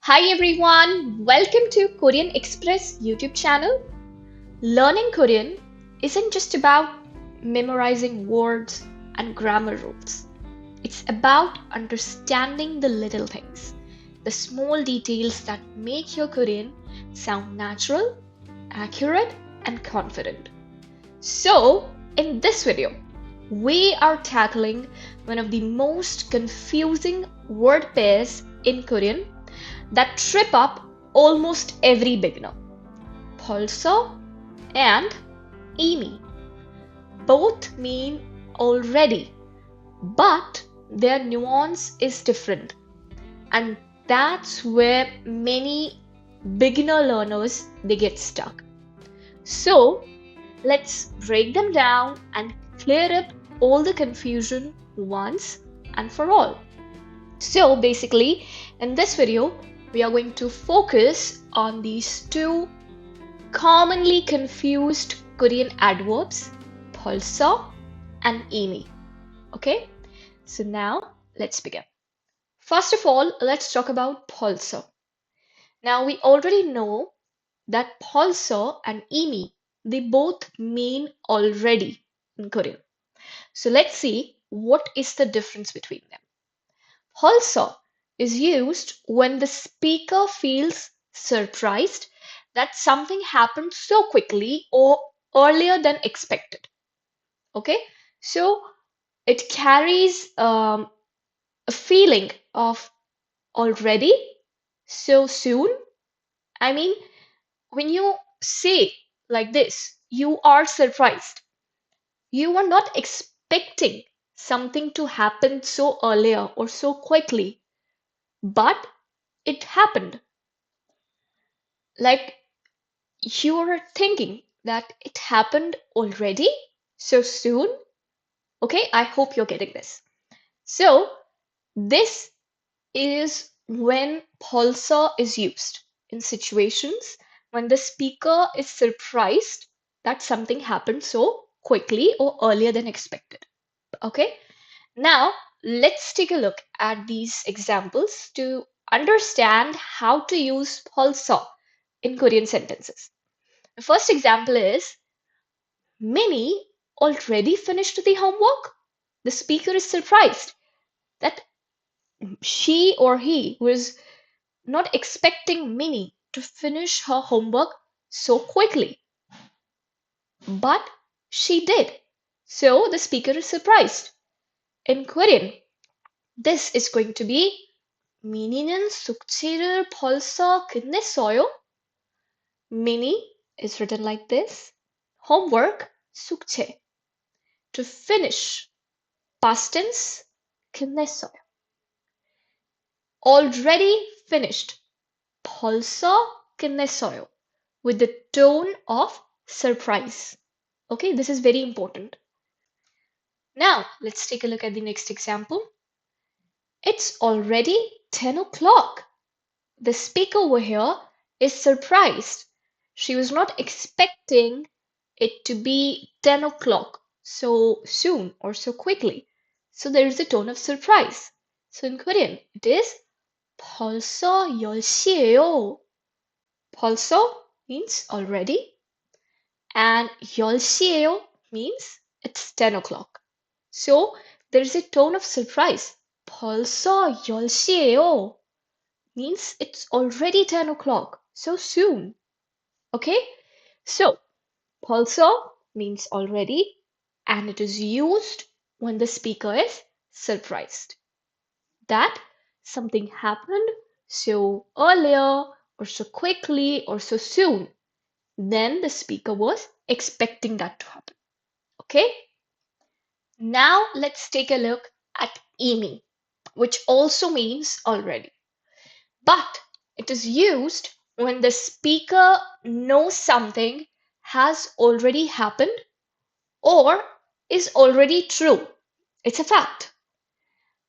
Hi everyone, welcome to Korean Express YouTube channel. Learning Korean isn't just about memorizing words and grammar rules. It's about understanding the little things, the small details that make your Korean sound natural, accurate, and confident. So, in this video, we are tackling one of the most confusing word pairs in Korean that trip up almost every beginner. 벌써 and 이미. Both mean already, but their nuance is different. And that's where many beginner learners they get stuck. So let's break them down and clear up all the confusion once and for all. So basically, in this video, we are going to focus on these two commonly confused Korean adverbs, 벌써 and 이미. Okay, so now let's begin. First of all, let's talk about 벌써. Now we already know that 벌써 and 이미, they both mean already in Korean. So let's see what is the difference between them. 벌써 is used when the speaker feels surprised that something happened so quickly or earlier than expected. Okay, so it carries a feeling of already, so soon. I mean, when you say like this, you are surprised. You are not expecting something to happen so earlier or so quickly, but it happened. Like you're thinking that it happened already so soon. Okay, I hope you're getting this. So, this is when 벌써 is used in situations when the speaker is surprised that something happened so quickly or earlier than expected. Okay, now let's take a look at these examples to understand how to use 벌써 in Korean sentences. The first example is Minnie already finished the homework. The speaker is surprised that she or he was not expecting Minnie to finish her homework so quickly. But she did. So the speaker is surprised. In Korean, this is going to be 미니는 숙제를 벌써 끝냈어요. Mini is written like this. Homework, 숙제. To finish, past tense, 끝냈어요. Already finished, 벌써 끝냈어요. With the tone of surprise. Okay, this is very important. Now, let's take a look at the next example. It's already 10 o'clock. The speaker over here is surprised. She was not expecting it to be 10 o'clock so soon or so quickly. So there is a tone of surprise. So in Korean, it is 벌써 10시예요. 벌써 means already, and 10시예요 means it's 10 o'clock. So there is a tone of surprise. 벌써 10시예요 means it's already 10 o'clock, so soon. Okay? So 벌써 means already, and it is used when the speaker is surprised that something happened so earlier or so quickly or so soon. Then the speaker was expecting that to happen. Okay? Now let's take a look at 이미, which also means already. But it is used when the speaker knows something has already happened or is already true. It's a fact.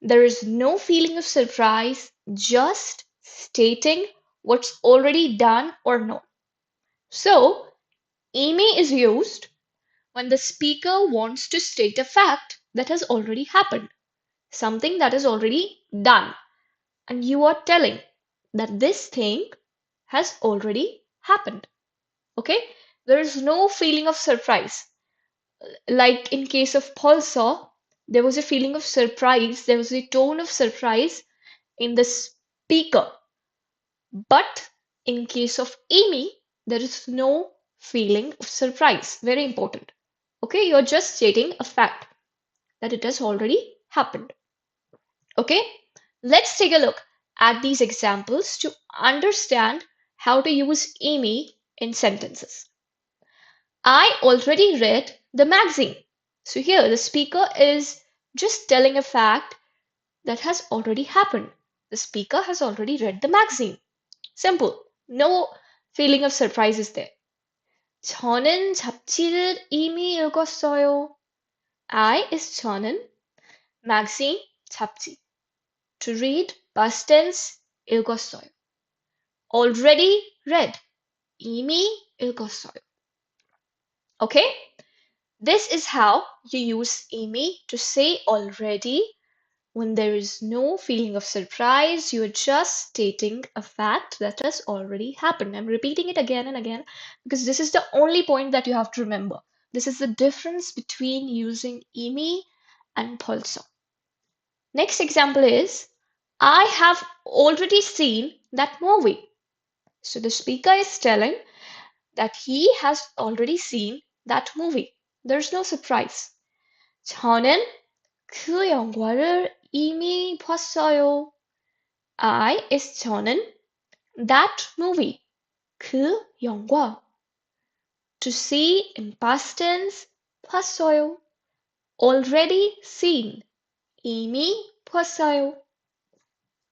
There is no feeling of surprise, just stating what's already done or known. So, 이미 is used when the speaker wants to state a fact that has already happened, something that is already done, and you are telling that this thing has already happened. Okay? There is no feeling of surprise. Like in case of Pulsar, there was a feeling of surprise, there was a tone of surprise in the speaker. But in case of Amy, there is no feeling of surprise. Very important. Okay, you're just stating a fact that it has already happened. Okay, let's take a look at these examples to understand how to use Amy in sentences. I already read the magazine. So here the speaker is just telling a fact that has already happened. The speaker has already read the magazine. Simple. No feeling of surprise is there. 저는 잡지를 이미 읽었어요. I is 저는, magazine, 잡지. To read, past tense, 읽었어요. Already read, 이미 읽었어요. Okay? This is how you use 이미 to say already when there is no feeling of surprise. You're just stating a fact that has already happened. I'm repeating it again and again because this is the only point that you have to remember. This is the difference between using 이미 and 벌써. Next example is, I have already seen that movie. So the speaker is telling that he has already seen that movie. There's no surprise. 저는 그 영화를 이미 봤어요. I is 저는, that movie, 그 영화. To see in past tense, 봤어요. Already seen, 이미 봤어요.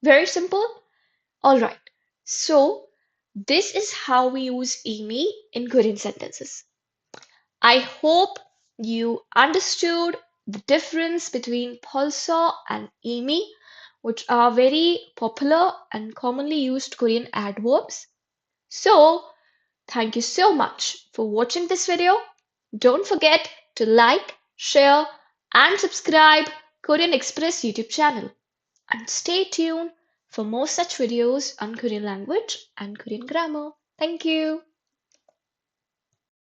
Very simple. Alright, so this is how we use 이미 in Korean sentences. I hope you understood the difference between 벌써 and 이미, which are very popular and commonly used Korean adverbs. So, thank you so much for watching this video. Don't forget to like, share, and subscribe Korean Express YouTube channel. And stay tuned for more such videos on Korean language and Korean grammar. Thank you.